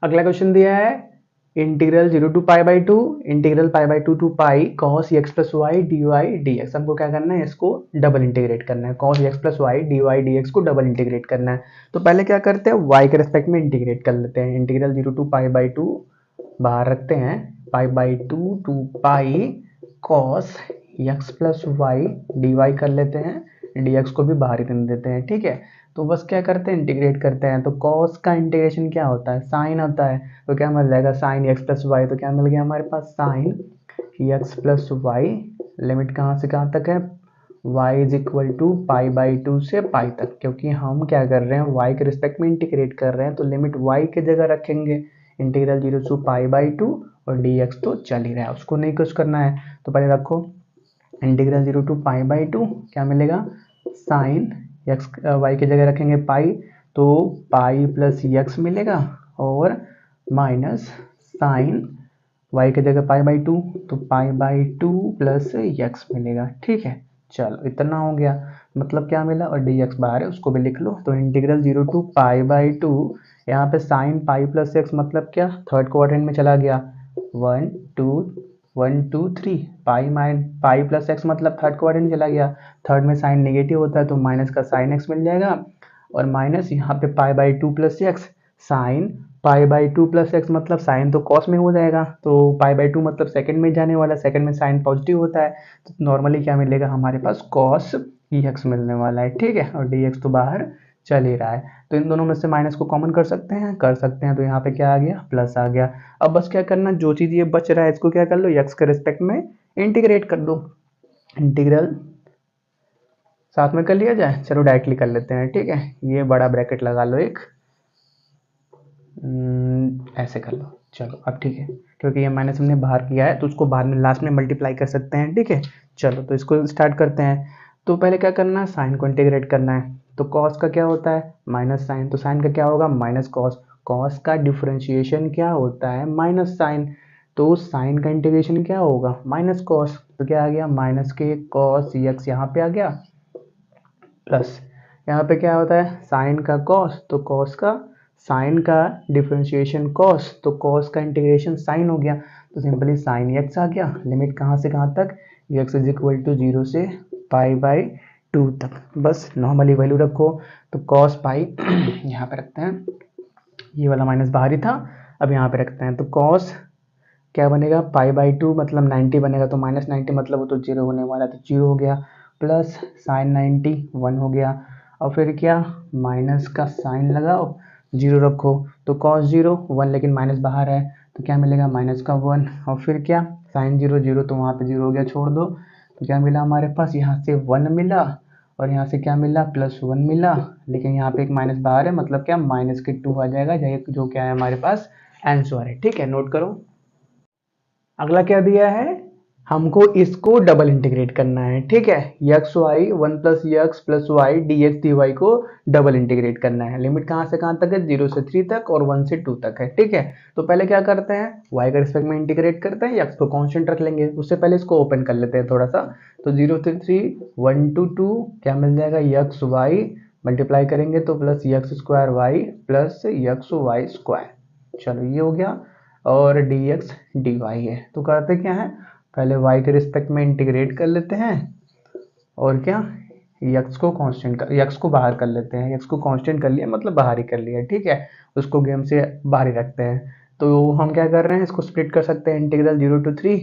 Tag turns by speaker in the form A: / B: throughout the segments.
A: अगला क्वेश्चन दिया है integral 0 to π/2 integral π/2 to pi cos x plus y d y d x. हमको क्या करना है, इसको डबल इंटीग्रेट करना है। cos x plus y d y d x को डबल इंटीग्रेट करना है। तो पहले क्या करते हैं, y के रिस्पेक्ट में इंटीग्रेट कर लेते हैं। इंटीग्रल 0 to π/2 बाहर रखते हैं, π/2 to pi cos x plus y d y कर लेते हैं, डी एक्स को भी बाहर ही रहने देते हैं। ठीक है, तो बस क्या करते हैं, इंटीग्रेट करते हैं। तो cos का इंटीग्रेशन क्या होता है, साइन होता है। तो क्या मिल जाएगा, साइन एक्स प्लस वाई। तो क्या मिल गया हमारे पास, sine x plus y. Limit कहाँ से कहाँ तक है, y इज इक्वल टू π/2 से पाई तक। क्योंकि हम क्या कर रहे हैं, y के रिस्पेक्ट में इंटीग्रेट कर रहे हैं, तो लिमिट y की जगह रखेंगे। इंटीग्रल 0 to π/2 और dx तो चल ही रहा है, उसको नहीं कुछ करना है। तो पहले रखो इंटीग्रल 0 to π/2 क्या मिलेगा, साइन एक्स, वाई की जगह रखेंगे पाई, तो पाई प्लस एक्स मिलेगा, और माइनस साइन वाई की जगह π/2, तो π/2 प्लस एक्स मिलेगा। ठीक है, चलो इतना हो गया। मतलब क्या मिला, और डी एक्स बाहर है उसको भी लिख लो। तो इंटीग्रल 0 to π/2, यहाँ पे साइन पाई प्लस एक्स मतलब क्या, थर्ड क्वाड्रेंट में चला गया, 1 2 पाई प्लस एक्स मतलब थर्ड क्वाड्रेंट चला गया। थर्ड में साइन नेगेटिव होता है, तो माइनस का साइन एक्स मिल जाएगा, और माइनस यहाँ पे π/2 plus x, sine π/2 plus x मतलब साइन तो कॉस में हो जाएगा, तो π/2 मतलब सेकंड में जाने वाला, सेकंड में साइन पॉजिटिव होता है, तो नॉर्मली क्या मिलेगा हमारे पास, कॉस एक्स मिलने वाला है। ठीक है, और डी एक्स तो बाहर चल ही रहा है, तो इन दोनों में से माइनस को कॉमन कर सकते हैं, तो यहाँ पे क्या आ गया, प्लस आ गया। अब बस क्या करना, जो चीज़ ये बच रहा है इसको क्या कर लो, एक्स के रिस्पेक्ट में इंटीग्रेट कर दो। इंटीग्रल साथ में कर लिया जाए, चलो डायरेक्टली कर लेते हैं। ठीक है, ये बड़ा ब्रैकेट लगा लो एक, ऐसे कर लो। चलो अब ठीक है, क्योंकि ये माइनस हमने बाहर किया है, तो उसको बाद में लास्ट में मल्टीप्लाई कर सकते हैं। ठीक है, चलो तो इसको स्टार्ट करते हैं। तो पहले क्या करना है, साइन को इंटीग्रेट करना है। तो कॉस का क्या होता है, माइनस साइन, तो साइन का क्या होगा, माइनस कॉस। कॉस का डिफरेंशिएशन क्या होता है, माइनस साइन। तो साइन का इंटीग्रेशन क्या होगा, माइनस कॉस। तो क्या आ गया, माइनस के कॉस एक्स यहाँ पे आ गया, प्लस यहाँ पे क्या होता है, साइन का कॉस, तो कॉस का साइन का डिफरेंशिएशन कॉस, तो कॉस का इंटीग्रेशन साइन हो गया, तो सिंपली साइन एक्स आ गया। लिमिट कहाँ से कहाँ तक, एक्स इज इक्वल टू 0 से π/2 तक। बस नॉर्मली वैल्यू रखो, तो कॉस पाई यहाँ पे रखते हैं, ये वाला माइनस बाहर ही था, अब यहाँ पे रखते हैं। तो कॉस क्या बनेगा, π/2 मतलब 90 बनेगा, तो माइनस 90 मतलब वो तो 0 होने वाला है, तो 0 हो गया, प्लस साइन 90 1 हो गया, और फिर क्या, माइनस का साइन लगाओ, 0 रखो, तो कॉस 0 1, लेकिन माइनस बाहर है, तो क्या मिलेगा, माइनस का 1, और फिर क्या, साइन 0 0, तो वहाँ पे 0 हो गया, छोड़ दो। तो क्या मिला हमारे पास, यहाँ से 1 मिला, और यहाँ से क्या मिला, +1 मिला, लेकिन यहाँ पे एक माइनस बाहर है, मतलब क्या, माइनस के 2 आ जाएगा, जो क्या है हमारे पास आंसर है। ठीक है, नोट करो। अगला क्या दिया है, हमको इसको डबल इंटीग्रेट करना है। ठीक है, x y 1 plus x plus y d x d y को डबल इंटीग्रेट करना है। लिमिट कहाँ से कहाँ तक है, 0 से 3 तक और 1 से 2 तक है। ठीक है, तो पहले क्या करते हैं, वाई के रिस्पेक्ट में इंटीग्रेट करते हैं, एक्स को कांस्टेंट रख लेंगे। उससे पहले इसको ओपन कर लेते हैं थोड़ा सा। तो 0 से 3 1 to 2 क्या मिल जाएगा, एक्स वाई मल्टीप्लाई करेंगे तो plus x square y plus x y square. चलो ये हो गया, और डी एक्स डी वाई है। तो करते क्या है, पहले y के रिस्पेक्ट में इंटीग्रेट कर लेते हैं, और क्या, x को कांस्टेंट कर, x को बाहर कर लेते हैं। x को कांस्टेंट कर लिया मतलब बाहर ही कर लिया। ठीक है, उसको गेम से बाहर ही रखते हैं। तो हम क्या कर रहे हैं, इसको स्प्लिट कर सकते हैं। इंटीग्रल 0 to 3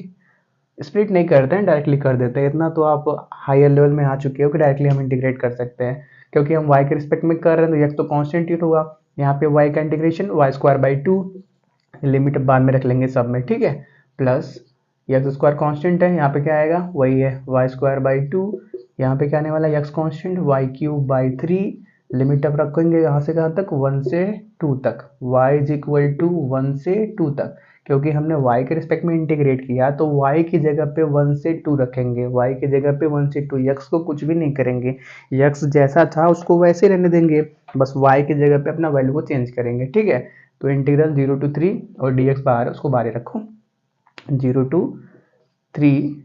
A: स्प्लिट नहीं करते हैं, डायरेक्टली कर देते हैं। इतना तो आप हायर लेवल में आ चुके हो कि डायरेक्टली हम इंटीग्रेट कर सकते हैं, क्योंकि हम y के रिस्पेक्ट में कर रहे हैं, तो x तो कांस्टेंट ही होगा। यहाँ पे y का इंटीग्रेशन y²/2, लिमिट बाद में रख लेंगे सब में। ठीक है, प्लस एक्स स्क्वायर कॉन्स्टेंट है, यहाँ पे क्या आएगा, वही है y²/2, यहाँ पे क्या आने वाला है, एक्स कॉन्स्टेंट y³/3। लिमिट अब रखेंगे यहाँ से कहाँ तक, 1 से 2 तक, y इज इक्वल टू 1 से 2 तक। क्योंकि हमने y के रिस्पेक्ट में इंटीग्रेट किया, तो y की जगह पे 1 से 2 रखेंगे, y की जगह पे 1 से 2, x को कुछ भी नहीं करेंगे, x जैसा था उसको वैसे रहने देंगे, बस y की जगह पे अपना वैल्यू को चेंज करेंगे। ठीक है, तो इंटीग्रल 0 to 3 और डी एक्स बाहर है, उसको बाहर रखो। 0 to 3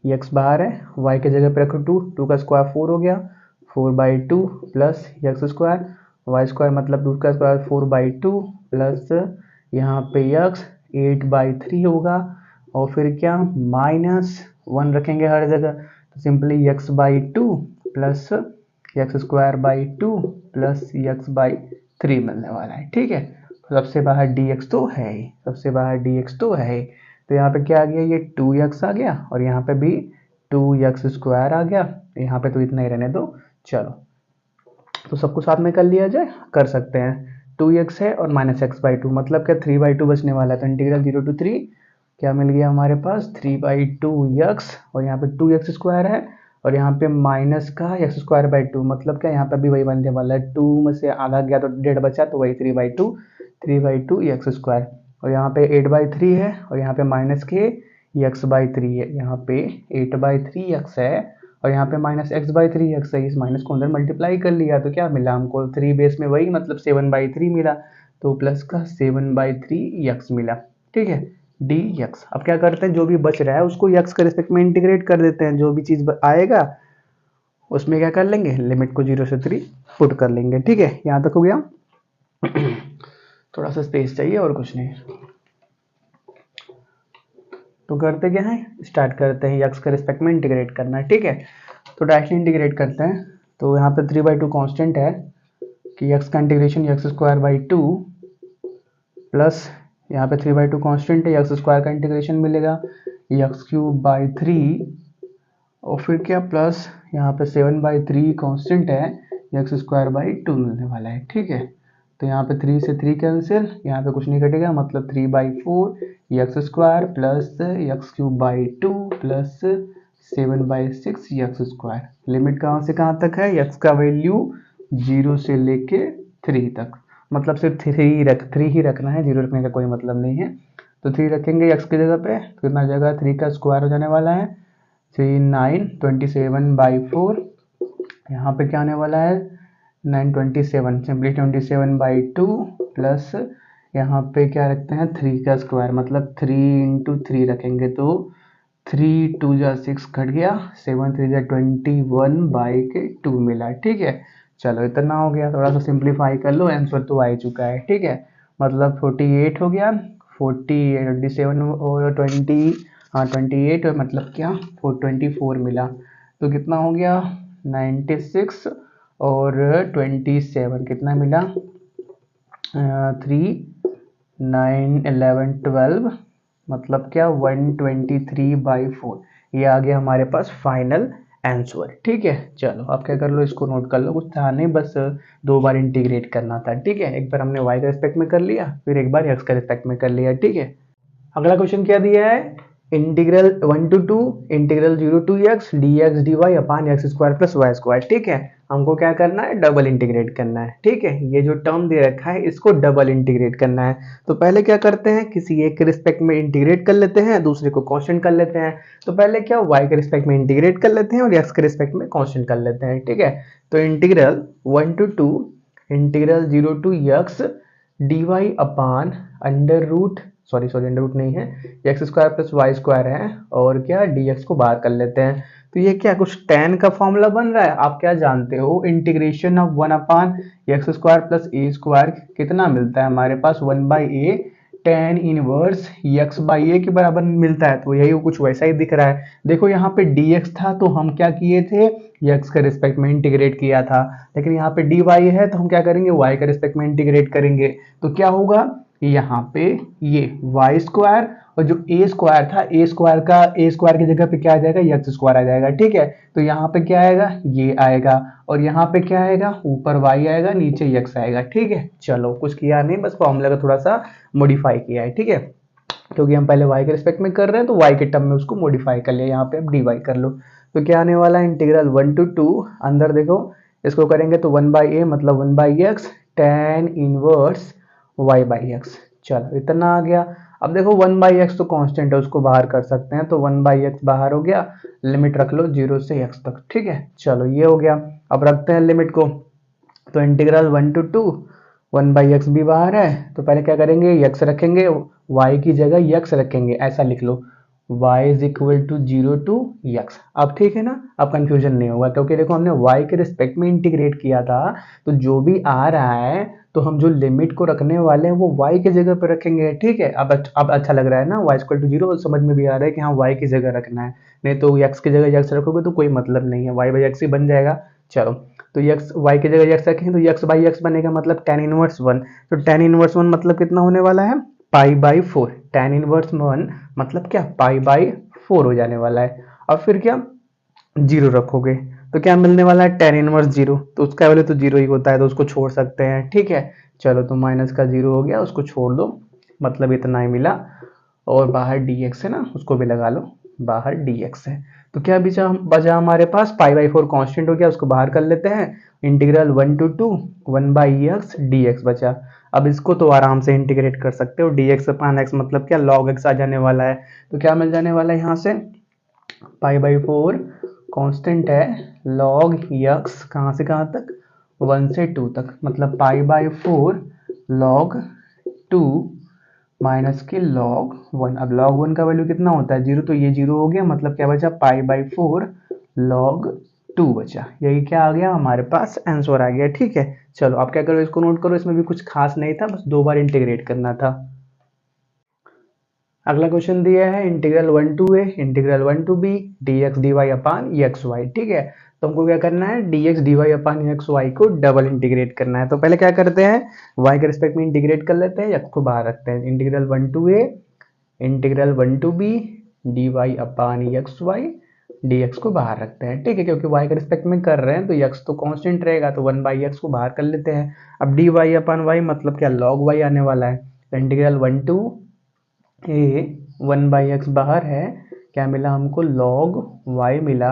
A: एक्स बाहर है, y की जगह पे रखो 2, 2 का स्क्वायर 4 हो गया, 4/2 plus x square, y square मतलब 2 का स्क्वायर 4/2 प्लस यहाँ पे x 8/3 होगा और फिर क्या -1 रखेंगे हर जगह, तो simply x/2 plus x²/2 plus x/3 मिलने वाला है। ठीक है, सबसे बाहर dx तो है ही, सबसे बाहर dx तो है ही, तो यहाँ पे क्या आ गया, ये 2x आ गया और यहाँ पे भी 2x² आ गया, यहाँ पे तो इतना ही रहने दो। चलो तो सबको साथ में कर लिया जाए, कर सकते हैं। 2x है और -x/2 मतलब क्या 3/2 बचने वाला है, तो इंटीग्रल 0 to 3 क्या मिल गया हमारे पास 3/2x और यहाँ पे 2x² है और यहाँ पे माइनस का x²/2 मतलब क्या यहाँ पे भी वही बनने वाला है, 2 में से आधा गया तो 1.5 बचा, तो वही 3/2 x² और यहाँ पे 8/3 है और यहाँ पे माइनस के x/3 है, यहाँ पे 8/3x है और यहाँ पे -x/3x है, इस माइनस को अंदर मल्टीप्लाई कर लिया तो क्या मिला हमको 3 बेस में वही मतलब 7/3 मिला, तो प्लस का 7/3x मिला। ठीक है, dx। अब क्या करते हैं, जो भी बच रहा है उसको x के रिस्पेक्ट में इंटीग्रेट कर देते हैं, जो भी चीज आएगा उसमें क्या कर लेंगे, लिमिट को 0 से 3 पुट कर लेंगे। ठीक है, यहाँ तक हो गया। थोड़ा सा स्पेस चाहिए और कुछ नहीं, तो करते क्या है, स्टार्ट करते हैं x के रिस्पेक्ट में इंटीग्रेट करना है। ठीक है, तो डायरेक्टली इंटीग्रेट करते हैं, तो यहाँ पे 3/2 कांस्टेंट है कि x का इंटीग्रेशन x²/2 प्लस यहाँ पे 3/2 कांस्टेंट है, x² का इंटीग्रेशन मिलेगा x³ और फिर क्या प्लस यहाँ पे 7/3 कांस्टेंट है, x²/2 मिलने वाला है। ठीक है, तो यहाँ पे 3 से 3 कैंसिल, यहाँ पे कुछ नहीं कटेगा मतलब 3/4 x² plus x³/2 plus 7/6 x²। Limit कहाँ से कहाँ तक है, x का वैल्यू 0 से लेके 3 तक, मतलब सिर्फ 3 ही रखना है, 0 रखने का कोई मतलब नहीं है। तो 3 रखेंगे x की जगह पे, तो कितना जगह 3 का स्क्वायर हो जाने वाला है 3 9 27/4, यहाँ पे क्या आने वाला है 927, सिंपली 27/2 प्लस यहाँ पे क्या रखते हैं 3 का स्क्वायर मतलब 3 × 3 रखेंगे, तो 3 2 जा 6 कट गया, 7 3 जा 21/2 मिला। ठीक है, चलो इतना हो गया, थोड़ा सा सिंप्लीफाई कर लो, आंसर तो आ ही चुका है। ठीक है, मतलब 48 हो गया, 48 27 और 20 हाँ 28 और मतलब क्या 424 मिला, तो कितना हो गया 96 और 27 कितना मिला 3 9 11 12 मतलब क्या 123/4, ये आ गया हमारे पास फाइनल आंसर। ठीक है, चलो आप क्या कर लो, इसको नोट कर लो, कुछ था नहीं, बस 2 बार इंटीग्रेट करना था। ठीक है, एक बार हमने y के रिस्पेक्ट में कर लिया, फिर एक बार x के रिस्पेक्ट में कर लिया। ठीक है, अगला क्वेश्चन क्या दिया है, integral 1 to 2 integral 0 to x dx dy upon x² plus y²। ठीक है, हमको क्या करना है, डबल इंटीग्रेट करना है। ठीक है, ये जो टर्म दे रखा है इसको डबल इंटीग्रेट करना है, तो पहले क्या करते हैं, किसी एक के रिस्पेक्ट में इंटीग्रेट कर लेते हैं, दूसरे को कांस्टेंट कर लेते हैं। तो पहले क्या y के रिस्पेक्ट में इंटीग्रेट कर लेते हैं और x के रिस्पेक्ट में कांस्टेंट कर लेते हैं। ठीक है, तो integral 1 to 2 integral 0 to x dy upon under root नहीं है, x² प्लस y² है और क्या dx को बाहर कर लेते हैं, तो ये क्या कुछ tan का फॉर्मूला बन रहा है। आप क्या जानते हो, integration of 1 upon x² plus a² कितना मिलता है हमारे पास 1/a tan इनवर्स x/a के बराबर मिलता है, तो यही कुछ वैसा ही दिख रहा है। देखो यहाँ पे dx था तो हम क्या किए थे, x के रिस्पेक्ट में इंटीग्रेट किया था, लेकिन यहाँ पे dy है तो हम क्या करेंगे, y के रिस्पेक्ट में इंटीग्रेट करेंगे, तो क्या होगा यहाँ पे ये y² और जो a² था a² की जगह पे क्या आ जाएगा, x² आ जाएगा। ठीक है, तो यहाँ पे क्या आएगा, ये आएगा और यहाँ पे क्या आएगा, ऊपर y आएगा नीचे x आएगा। ठीक है, चलो कुछ किया नहीं, बस फॉर्मूला का थोड़ा सा मॉडिफाई किया है। ठीक है, क्योंकि हम पहले y के रिस्पेक्ट में कर रहे हैं तो y के टर्म में उसको मॉडिफाई कर लिया, यहाँ पे अब dy कर लो, तो क्या आने वाला है इंटीग्रल 1 to 2 अंदर देखो इसको करेंगे तो 1/a मतलब 1/x tan इनवर्स y/x। चलो इतना आ गया, अब देखो 1/x तो कांस्टेंट है उसको बाहर कर सकते हैं, तो 1/x बाहर हो गया, लिमिट रख लो 0 से x तक। ठीक है, चलो ये हो गया, अब रखते हैं लिमिट को, तो इंटीग्रल 1 to 2 1/x भी बाहर है, तो पहले क्या करेंगे x रखेंगे, y की जगह x रखेंगे, ऐसा लिख लो y is equal to 0 to x। अब ठीक है ना, अब कंफ्यूजन नहीं होगा, क्योंकि देखो हमने y के रिस्पेक्ट में इंटीग्रेट किया था, तो जो भी आ रहा है तो हम जो लिमिट को रखने वाले हैं वो y की जगह पे रखेंगे। ठीक है, अब अच्छा लग रहा है ना, y इक्वल टू 0 समझ में भी आ रहा है कि हाँ y की जगह रखना है, नहीं तो x की जगह x रखोगे तो कोई मतलब नहीं है, y बाई एक्स ही बन जाएगा। चलो, तो x y की जगह x रखेंगे तो x बाई एक्स बनेगा, मतलब tan इनवर्स 1। तो tan इनवर्स 1 मतलब कितना होने वाला है, पाई बाई 4। tan इनवर्स 1 मतलब क्या, पाई बाई 4 हो जाने वाला है। अब फिर क्या, जीरो रखोगे तो क्या मिलने वाला है, tan इनवर्स 0, तो उसका वैल्यू तो 0 ही होता है, तो उसको छोड़ सकते हैं। ठीक है, चलो तो माइनस का 0 हो गया, उसको छोड़ दो, मतलब इतना ही मिला। और बाहर dx है ना, उसको भी लगा लो, बाहर dx है। तो क्या बचा बचा हमारे पास, पाई बाई 4 कॉन्स्टेंट हो गया, उसको बाहर कर लेते हैं। Integral 1 to 2 1 by x dx बचा। अब इसको तो आराम से इंटीग्रेट कर सकते हो, dx अपान x मतलब क्या, log x आ जाने वाला है। तो क्या मिल जाने वाला है यहाँ से, पाई बाई 4 कांस्टेंट है, log x कहाँ से कहाँ तक, 1 से 2 तक, मतलब पाई बाई 4 log 2 माइनस के log 1। अब log 1 का वैल्यू कितना होता है, 0, तो ये 0 हो गया, मतलब क्या बचा, पाई बाई 4 log 2 बचा। यही क्या आ गया हमारे पास, आंसर आ गया। ठीक है, चलो आप क्या करो, इसको नोट करो, इसमें भी कुछ खास नहीं था, बस 2 बार इंटीग्रेट करना था। अगला क्वेश्चन दिया है integral 1 to a integral 1 to b d x d y upon x y. ठीक है, तो हमको क्या करना है, d x d y upon x y को डबल इंटीग्रेट करना है। तो पहले क्या करते हैं, वाई के रिस्पेक्ट में इंटीग्रेट कर लेते हैं, एक्स को बाहर रखते हैं। Integral 1 to a integral 1 to b d y upon x y, d x को बाहर रखते हैं। ठीक है, क्योंकि वाई के रिस्पेक्ट में कर रहे हैं तो एक्स तो कांस्टेंट रहेगा, तो 1 बाई एक्स को बाहर कर लेते हैं। अब डी वाई अपान वाई मतलब क्या, लॉग वाई आने वाला है। तो integral 1 to a 1 by x बाहर है, क्या मिला हमको, log y मिला,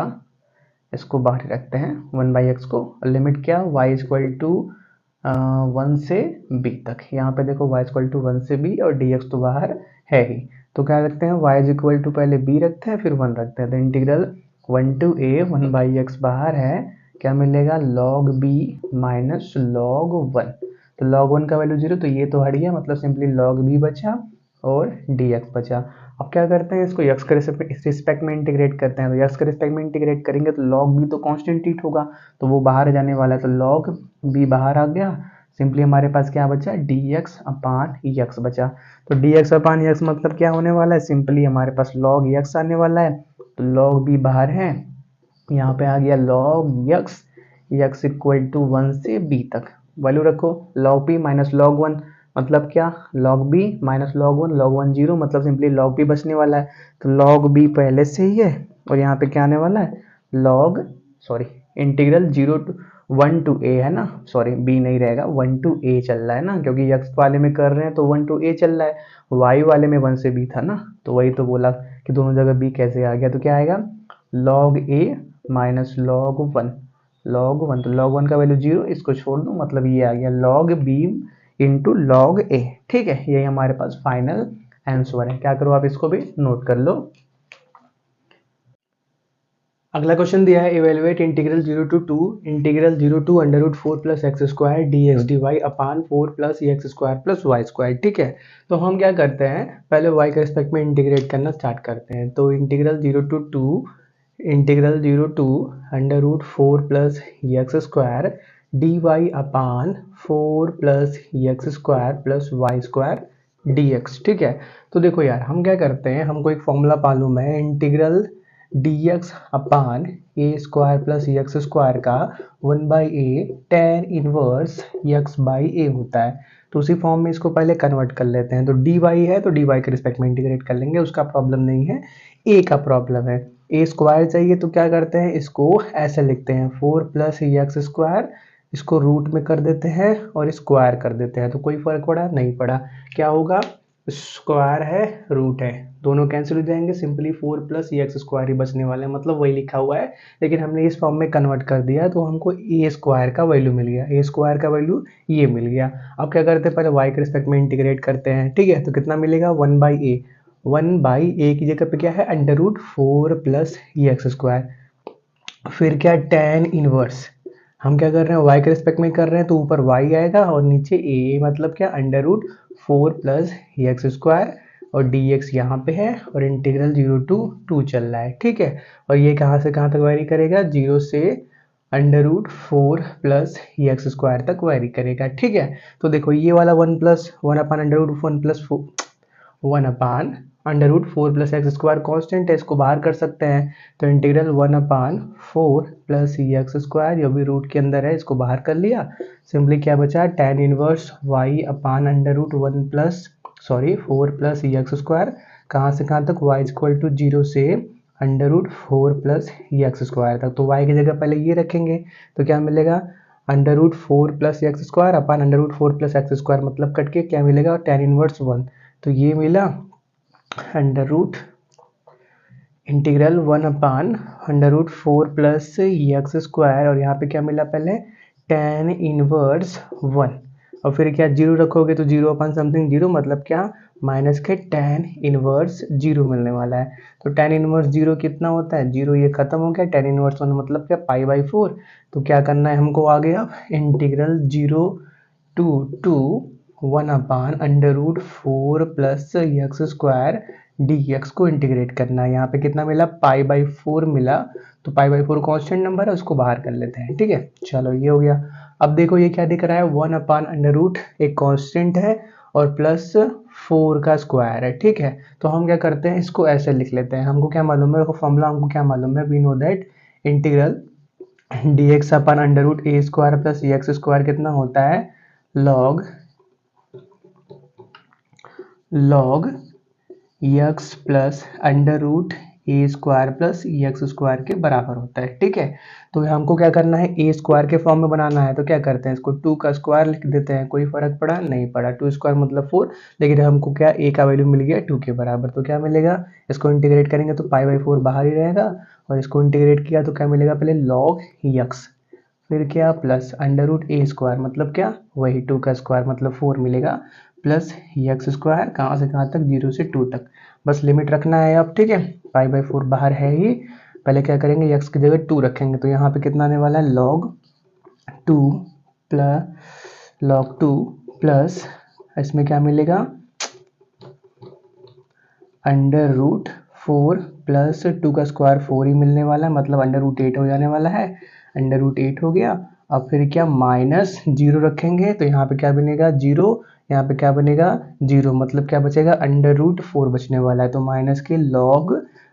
A: इसको बाहर रखते हैं 1 बाई एक्स को। लिमिट क्या, y इक्वल टू 1 से b तक, यहाँ पे देखो y इक्वल टू 1 से b और dx तो बाहर है ही, तो क्या रखते हैं, y इक्वल टू पहले b रखते हैं फिर 1 रखते हैं। तो integral 1 to a 1 by x बाहर है, क्या मिलेगा, log b माइनस log 1। तो log 1 का वैल्यू 0, तो ये तो हट गया, मतलब सिंपली log b बचा और dx बचा। अब क्या करते हैं, इसको x के रिस्पेक्ट में इंटीग्रेट करते हैं। तो x के रिस्पेक्ट में इंटीग्रेट करेंगे तो log b तो कांस्टेंट हीट होगा, तो वो बाहर जाने वाला है, तो log b बाहर आ गया। सिंपली हमारे पास क्या बचा, dx अपान x बचा। तो dx अपान x मतलब क्या होने वाला है, सिंपली हमारे पास log x आने वाला है, तो log b बाहर है, यहाँ पे आ गया log x इक्वल टू 1 से b तक। वैल्यू रखो, log p माइनस log 1 मतलब क्या, log b माइनस log 1 0, मतलब सिंपली log p बचने वाला है। तो log b पहले से ही है, और यहाँ पे क्या आने वाला है, log sorry integral 0 to 1 to a है ना, सॉरी b नहीं रहेगा, 1 टू a चल रहा है ना, क्योंकि x वाले में कर रहे हैं तो 1 टू a चल रहा है, y वाले में 1 से b था ना, तो वही तो बोला कि दोनों जगह b कैसे आ गया। तो क्या आएगा, log a माइनस log 1, तो log 1 का वैल्यू 0, इसको छोड़ दो, मतलब ये आ गया log b into log a। ठीक है, यही हमारे पास फाइनल आंसर है। क्या करो, आप इसको भी नोट कर लो। अगला क्वेश्चन दिया है, evaluate integral 0 to under root 4 plus x square d x d y upon 4 plus x square plus y square. ठीक है, तो हम क्या करते हैं, पहले y के रिस्पेक्ट में इंटीग्रेट करना स्टार्ट करते हैं। तो integral 0 to under root 4 plus x square d y upon 4 plus x square plus y square d x. ठीक है, तो देखो यार, हम क्या करते हैं, हमको एक फॉर्मूला मालूम है, integral d x upon a square plus x square का 1 by a tan inverse x by a होता है। तो उसी फॉर्म में इसको पहले कन्वर्ट कर लेते हैं। तो डी वाई है तो डी वाई के रिस्पेक्ट में इंटीग्रेट कर लेंगे, उसका प्रॉब्लम नहीं है, ए का प्रॉब्लम है। ए स्क्वायर चाहिए तो क्या करते हैं, इसको ऐसे लिखते हैं 4 प्लस एक्स स्क्वायर, इसको रूट में कर देते हैं और स्क्वायर कर देते हैं, तो कोई फर्क पड़ा नहीं पड़ा। क्या होगा, स्क्वायर है रूट है, दोनों कैंसिल हो जाएंगे, सिंपली 4 प्लस एक्स स्क्वायर ही बचने वाला है, मतलब वही लिखा हुआ है, लेकिन हमने इस फॉर्म में कन्वर्ट कर दिया तो हमको ए स्क्वायर का वैल्यू मिल गया, ए स्क्वायर का वैल्यू ये मिल गया। अब क्या करते हैं, पहले वाई के रिस्पेक्ट में इंटीग्रेट करते हैं। ठीक है, तो कितना मिलेगा, 1 बाई ए, 1 बाई ए की जगह पे क्या है, under root 4 plus x square, फिर क्या, टेन इनवर्स, हम क्या कर रहे हैं, y के रिस्पेक्ट में कर रहे हैं तो ऊपर y आएगा और नीचे a, मतलब क्या, under root 4 plus x square और dx यहाँ पे है और इंटीग्रल 0 to 2 चल रहा है, ठीक है। और ये कहाँ से कहाँ तक वेरी करेगा, 0 से √4 प्लस एक्स स्क्वायर तक वेरी करेगा, ठीक है। तो देखो ये वाला 1 प्लस 1 अपान √1 प्लस 1 अपान √4 प्लस एक्स स्क्वायर कॉन्स्टेंट है, इसको बाहर कर सकते हैं। तो इंटीग्रल 1 अपान 4 प्लस एक्स स्क्वायर जो भी रूट के अंदर है इसको बाहर कर लिया। सिंपली क्या बचा, tan इनवर्स y अपान √1 प्लस 4 प्लस एक्स स्क्वायर, कहाँ से कहाँ तक, y इक्वल टू 0 से √4 प्लस एक्स स्क्वायर तक। तो y की जगह पहले ये रखेंगे तो क्या मिलेगा, √4 plus x square upon √4 plus x square, मतलब कट के क्या मिलेगा, tan इनवर्स 1। तो ये मिला अंडर रूट इंटीग्रल 1 अपान √4 प्लस एक्स स्क्वायर, और यहाँ पे क्या मिला पहले, tan इनवर्स 1, और फिर क्या 0 रखोगे तो 0 अपान समथिंग 0, मतलब क्या, माइनस के tan इनवर्स 0 मिलने वाला है। तो tan इनवर्स 0 कितना होता है, 0 ये खत्म हो गया, tan इनवर्स 1 मतलब क्या, π/4। तो क्या करना है हमको आगे, अब integral 0 to 2 1 upon √4 plus x square dx को इंटीग्रेट करना है। यहाँ पे कितना मिला, π/4 मिला। तो π/4 कांस्टेंट नंबर है, उसको बाहर कर लेते हैं, ठीक है। चलो ये हो गया। अब देखो ये क्या दिख रहा है, 1 अपान √ एक कांस्टेंट है और प्लस 4 का स्क्वायर है, ठीक है। तो हम क्या करते हैं, इसको ऐसे लिख लेते हैं। हमको क्या मालूम है, फॉर्मूला हमको क्या मालूम है, we know that integral dx upon √a square plus x square कितना होता है, log x plus √a square plus x square के बराबर होता है, ठीक है। तो हमको क्या करना है, ए स्क्वायर के फॉर्म में बनाना है। तो क्या करते हैं, इसको 2 का स्क्वायर लिख देते हैं, कोई फर्क पड़ा नहीं पड़ा, 2 स्क्वायर मतलब 4, लेकिन हमको क्या ए का वैल्यू मिल गया 2 के बराबर। तो क्या मिलेगा, इसको इंटीग्रेट करेंगे तो π/4 बाहर ही रहेगा, और इसको इंटीग्रेट किया तो क्या मिलेगा, पहले log एक्स, फिर क्या प्लस √a स्क्वायर मतलब क्या, वही 2 का स्क्वायर मतलब 4 मिलेगा, प्लस एक्स स्क्वायर, कहाँ से कहाँ तक, 0 से 2 तक। बस लिमिट रखना है अब, ठीक है। π/4 बाहर है ही, पहले क्या करेंगे, एक्स की जगह 2 रखेंगे, तो यहाँ पे कितना आने वाला है, log 2 प्लस इसमें क्या मिलेगा, √4 प्लस 2 का स्क्वायर 4 ही मिलने वाला है, मतलब √8 हो जाने वाला है, √8 हो गया। अब फिर क्या, माइनस 0 रखेंगे तो यहाँ पे क्या बनेगा, 0, यहाँ पे क्या बनेगा, 0, मतलब क्या बचेगा, √4 बचने वाला है। तो माइनस के log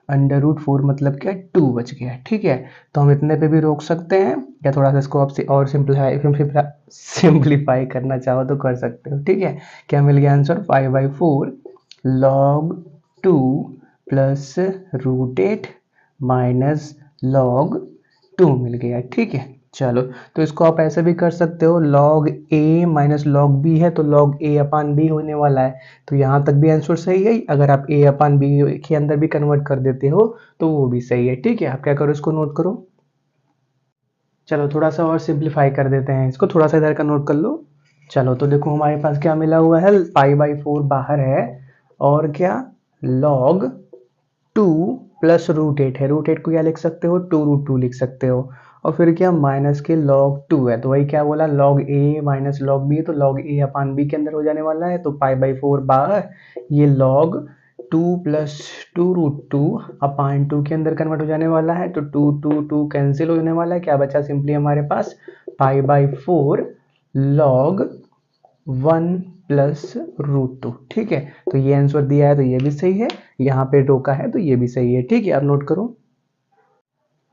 A: √4 मतलब क्या, 2 बच गया, ठीक है। तो हम इतने पे भी रोक सकते हैं, या थोड़ा सा इसको आपसे और सिंप्लीफाई करना चाहो तो कर सकते हो, ठीक है। क्या मिल गया answer, π/4 log 2 plus √8 minus log 2 मिल गया, ठीक है। चलो तो इसको आप ऐसे भी कर सकते हो, log a minus log b है तो log a अपान b होने वाला है। तो यहाँ तक भी आंसर सही है। अगर आप a अपान b के अंदर भी कन्वर्ट कर देते हो तो वो भी सही है, ठीक है। आप क्या करो, इसको नोट करो। चलो थोड़ा सा और सिंप्लीफाई कर देते हैं इसको, थोड़ा सा इधर का नोट कर लो। चलो तो देखो हमारे पास क्या मिला हुआ है, π/4 बाहर है, और क्या, log 2 प्लस √8 है, √8 को क्या लिख सकते हो, 2√2 लिख सकते हो, और फिर क्या, माइनस के log 2 है, तो वही क्या बोला, log a minus log b, तो log a अपान b के अंदर हो जाने वाला है, तो π/4 बाहर, ये log 2 प्लस 2√2 अपान 2 के अंदर कन्वर्ट हो जाने वाला है, तो 2 कैंसिल हो जाने वाला है, क्या बचा सिंपली हमारे पास, π/4 log 1 प्लस √2, ठीक है। तो ये आंसर दिया है तो ये भी सही है, यहाँ पे रोका है तो ये भी सही है, ठीक है। अब नोट करो।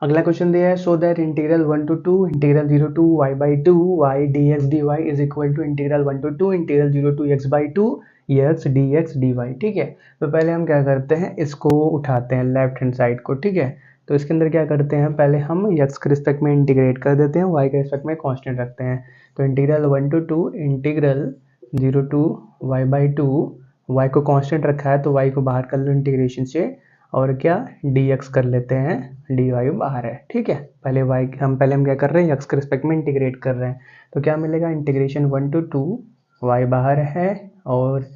A: अगला क्वेश्चन दिया है, so that integral 1 to 2 integral 0 to y/2 y dx dy is equal to integral 1 to 2 integral 0 to x/2 x dx dy, ठीक है। तो पहले हम क्या करते हैं, इसको उठाते हैं लेफ्ट हैंड साइड को, ठीक है। तो इसके अंदर क्या करते हैं, पहले हम x के रिस्पेक्ट में इंटीग्रेट कर देते हैं, y के रिस्पेक्ट में कांस्टेंट रखते हैं। तो integral 1 to 2 integral 0 to y/2, y को कांस्टेंट रखा है तो y को बाहर कर लो इंटीग्रेशन से, और क्या, dx कर लेते हैं, dy बाहर है, ठीक है। पहले हम क्या कर रहे हैं, x के रिस्पेक्ट में इंटीग्रेट कर रहे हैं। तो क्या मिलेगा, इंटीग्रेशन 1 to 2, y बाहर है, और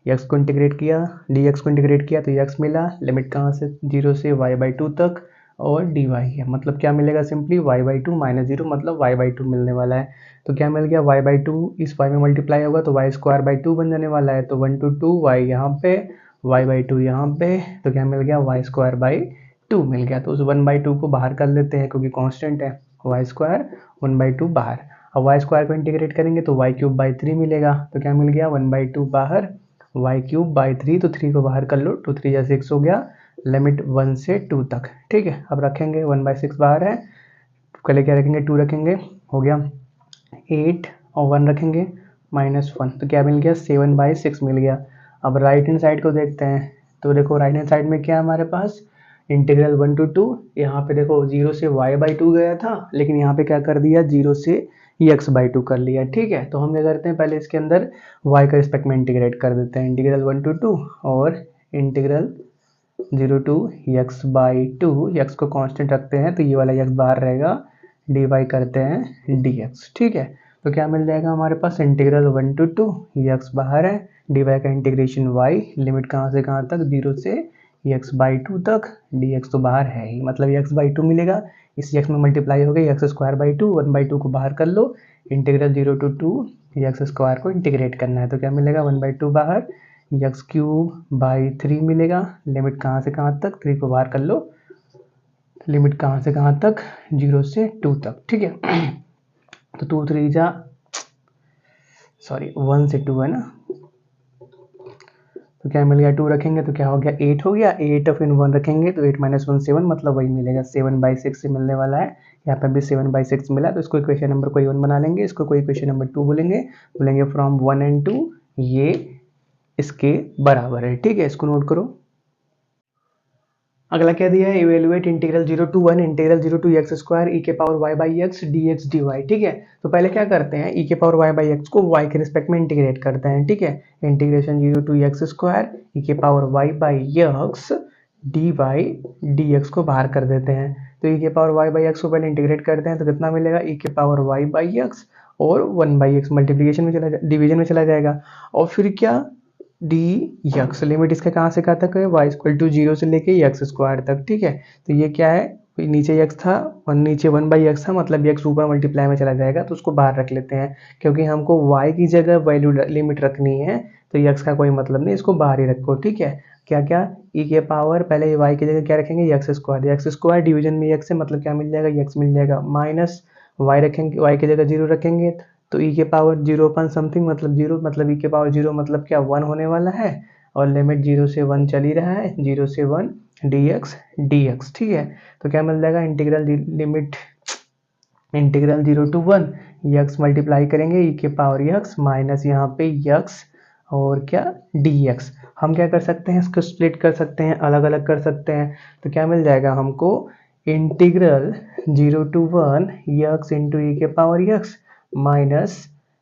A: x को इंटीग्रेट किया, dx को इंटीग्रेट किया तो x मिला, लिमिट कहाँ से, 0 से y/2 तक, और dy है, मतलब क्या मिलेगा, सिंपली y/2 माइनस 0 मतलब y/2 मिलने वाला है। तो क्या मिल गया, y/2 इस y में मल्टीप्लाई होगा तो y² 2 बन जाने वाला है, तो 1 to 2 y यहाँ पे, y/2 यहाँ पे, तो क्या मिल गया y² मिल गया। तो उस 1/2 को बाहर कर लेते हैं क्योंकि कांस्टेंट है, y² 1/2 बाहर। अब y² को इंटीग्रेट करेंगे तो y³/3 मिलेगा, तो क्या मिल गया 1/2 बाहर, y³/3, तो 3 को बाहर कर लो, 2 3 या 6 हो गया, लिमिट 1 से 2 तक। ठीक है, अब रखेंगे 1/6 बाहर है, पहले क्या रखेंगे 2 रखेंगे, हो गया 8 और 1 रखेंगे -1, तो क्या मिल गया 7/6 मिल गया। अब राइट हैंड साइड को देखते हैं, तो देखो राइट हैंड साइड में क्या है हमारे पास, इंटीग्रल 1 to 2, यहाँ पे देखो 0 से y/2 गया था, लेकिन यहाँ पे क्या कर दिया 0 से x/2 कर लिया। ठीक है, तो हम क्या करते हैं पहले इसके अंदर y का रिस्पेक्ट में इंटीग्रेट कर देते हैं, इंटीग्रल 1 to 2 और इंटीग्रल 0 to x/2, x को कांस्टेंट रखते हैं तो ये वाला x बाहर रहेगा, dy करते हैं dx। ठीक है, तो क्या मिल जाएगा हमारे पास इंटीग्रल 1 to 2, x बाहर है, dy का इंटीग्रेशन y, लिमिट कहाँ से कहाँ तक 0 से x/2 तक, dx तो बाहर है ही, मतलब x/2 मिलेगा, इस x में मल्टीप्लाई हो गई x²/2, 1/2 को बाहर कर लो, इंटीग्रल 0 to 2 x² को इंटीग्रेट करना है, तो क्या मिलेगा 1/2 बाहर, x³/3 मिलेगा, लिमिट कहाँ से कहाँ तक, 3 को बाहर कर लो, लिमिट कहाँ से कहाँ तक 0 से 2 तक। ठीक है, तो 2 3 जा सॉरी 1 से 2 है ना, तो क्या मिल गया 2 रखेंगे तो क्या हो गया 8 हो गया, 8 और फिर 1 रखेंगे तो 8 - 1 7, मतलब वही मिलेगा 7/6 से मिलने वाला है, यहाँ पे भी 7/6 मिला, तो इसको इक्वेशन नंबर कोई 1 बना लेंगे, इसको कोई इक्वेशन नंबर 2 बोलेंगे फ्रॉम 1 and 2 ये इसके बराबर है। ठीक है, इसको नोट करो। अगला क्या दिया है, evaluate integral 0 to 1 integral 0 to x² e के पावर y/x dx dy। ठीक है, तो पहले क्या करते हैं e के पावर y/x को y के रिस्पेक्ट में इंटीग्रेट करते हैं। ठीक है, इंटीग्रेशन 0 to x² e के पावर y/x dy dx को बाहर कर देते हैं, तो e के पावर y/x को पहले इंटीग्रेट करते हैं तो कितना मिलेगा e के पावर y/x और 1/x मल्टीप्लीकेशन में चला डिवीजन में चला जाएगा, और फिर क्या dx, लिमिट इसका कहाँ से कहाँ तक है y=0 से लेके x² तक। ठीक है, तो ये क्या है, नीचे x था, नीचे 1/x था, मतलब x ऊपर मल्टीप्लाई में चला जाएगा, तो उसको बाहर रख लेते हैं, क्योंकि हमको y की जगह वैल्यू लिमिट रखनी है, तो x का कोई मतलब नहीं, इसको बाहर ही रखो। ठीक है, क्या क्या e के पावर, पहले y की जगह क्या रखेंगे x² डिवीजन में x है, मतलब क्या मिल जाएगा x मिल जाएगा, माइनस y रखेंगे, y की जगह 0 रखेंगे तो e के पावर 0 समथिंग, मतलब 0, मतलब e के पावर 0 मतलब क्या 1 होने वाला है, और लिमिट 0 से 1 चल ही रहा है, 0 से 1 dx। ठीक है, तो क्या मिल जाएगा integral limit integral 0 to 1 x multiply करेंगे e के पावर x माइनस यहाँ पे x और क्या dx। हम क्या कर सकते हैं, इसको स्प्लिट कर सकते हैं, अलग अलग कर सकते हैं, तो क्या मिल जाएगा हमको इंटीग्रल 0 to 1 x इंटू ई के power x minus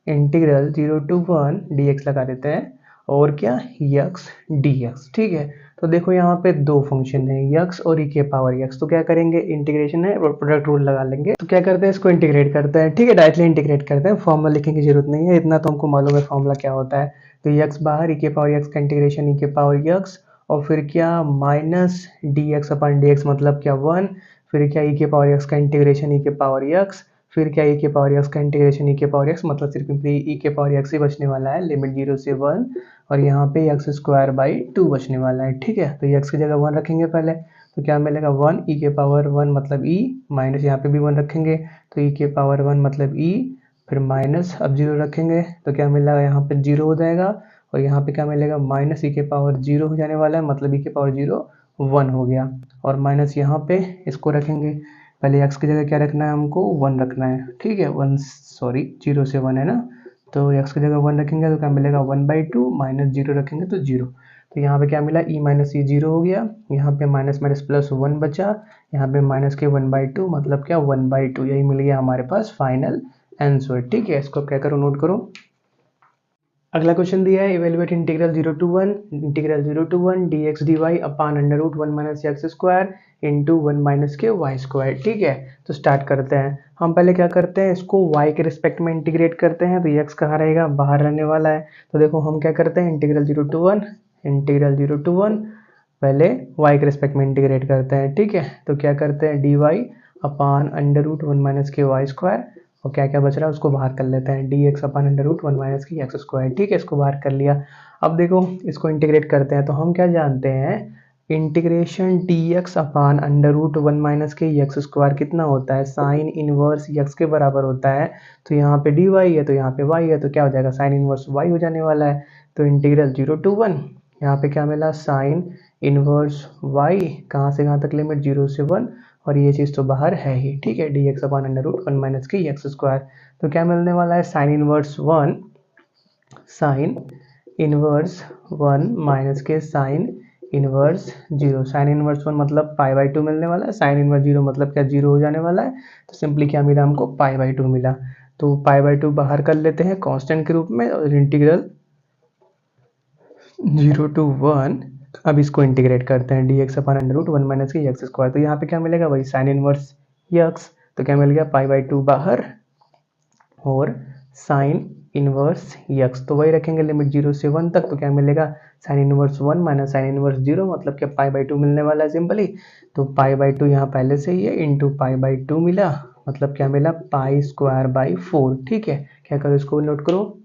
A: integral 0 to 1 dx लगा देते हैं, और क्या x dx। ठीक है, तो देखो यहाँ पे दो फंक्शन है x और e के पावर x, तो क्या करेंगे इंटीग्रेशन है, प्रोडक्ट रूल लगा लेंगे, तो क्या करते हैं इसको इंटीग्रेट करते हैं। ठीक है, डायरेक्टली इंटीग्रेट करते हैं, फॉर्मूला लिखने की जरूरत नहीं है, इतना तो हमको मालूम है फॉर्मूला क्या होता है, तो x बाहर e के पावर x का इंटीग्रेशन e के पावर x, और फिर क्या माइनस dx अपन dx मतलब क्या 1, फिर क्या e के पावर x का इंटीग्रेशन e के पावर x, फिर क्या e के पावर x का इंटीग्रेशन e के पावर x, मतलब सिर्फ e के पावर x ही बचने वाला है, लिमिट 0 से 1, और यहाँ पे x² 2 बचने वाला है। ठीक है, तो x की जगह 1 रखेंगे पहले, तो क्या मिलेगा 1 e के पावर 1 मतलब e, माइनस यहाँ पे भी 1 रखेंगे तो e के पावर 1 मतलब e, फिर माइनस अब 0 रखेंगे तो क्या मिलेगा यहाँ पे 0 हो जाएगा, और यहाँ पे क्या मिलेगा माइनस e के पावर 0 हो जाने वाला है, मतलब e के पावर 0 1 हो गया, और माइनस यहाँ पे इसको रखेंगे, पहले x की जगह क्या रखना है हमको 1 रखना है। ठीक है, 1 सॉरी 0 से 1 है ना, तो x की जगह 1 रखेंगे तो क्या मिलेगा 1/2 माइनस 0 रखेंगे तो 0, तो यहाँ पे क्या मिला e माइनस e 0 हो गया, यहाँ पे माइनस माइनस प्लस 1 बचा, यहाँ पे माइनस के 1/2 मतलब क्या 1/2, यही मिल गया हमारे पास फाइनल आंसर। ठीक है, इसको क्या करो नोट करो। अगला क्वेश्चन दिया है evaluate integral 0 to 1 dx dy upon √1 minus x square into 1 minus के वाई स्क्वायर। ठीक है, तो स्टार्ट करते हैं, हम पहले क्या करते हैं इसको y के रिस्पेक्ट में इंटीग्रेट करते हैं, तो x कहाँ रहेगा बाहर रहने वाला है, तो देखो हम क्या करते हैं इंटीग्रल 0 to 1 पहले y के रिस्पेक्ट में इंटीग्रेट करते हैं। ठीक है, तो क्या करते हैं dy अपान √1 माइनस के वाई स्क्वायर, और क्या क्या बच रहा है उसको बाहर कर लेते हैं dx अपान √1 माइनस की एक्स स्क्वायर। ठीक है, इसको बाहर कर लिया, अब देखो इसको इंटीग्रेट करते हैं तो हम क्या जानते हैं, integration dx upon under root 1 minus के एक्स स्क्वायर कितना होता है, साइन इनवर्स एक्स के बराबर होता है। तो यहाँ पे dy है तो यहाँ पे y है, तो क्या हो जाएगा, साइन इनवर्स y हो जाने वाला है। तो इंटीग्रल 0 to 1, यहाँ पे क्या मिला, साइन इनवर्स y, कहाँ से कहाँ तक लिमिट, 0 से 1, और ये चीज़ तो बाहर है ही, ठीक है, dx upon under root 1 minus के एक्स स्क्वायर। तो क्या मिलने वाला है, sine inverse 1, sine inverse 1 minus के साइन इनवर्स 0, साइन इनवर्स 1 मतलब π/2 मिलने वाला है, साइन इनवर्स 0 मतलब क्या, 0 हो जाने वाला है। तो सिंपली क्या मिला हमको, π/2 मिला। तो π/2 बाहर कर लेते हैं कांस्टेंट के रूप में, और इंटीग्रल 0 to 1, अब इसको इंटीग्रेट करते हैं dx upon under root 1 minus के एक्स स्क्वायर। तो यहाँ पे क्या मिलेगा, वही साइन इनवर्स एक्स, तो क्या मिल गया, π/2 बाहर और साइन इनवर्स एक्स, तो वही रखेंगे लिमिट 0 से 1 तक। तो क्या मिलेगा, sign inverse 1 minus sign inverse 0 मतलब क्या, π/2 मिलने वाला है सिंपली। तो π/2 यहाँ पहले से ही है, इंटू π/2 मिला, मतलब क्या मिला, π² by 4, ठीक है। क्या करो, इसको नोट करो,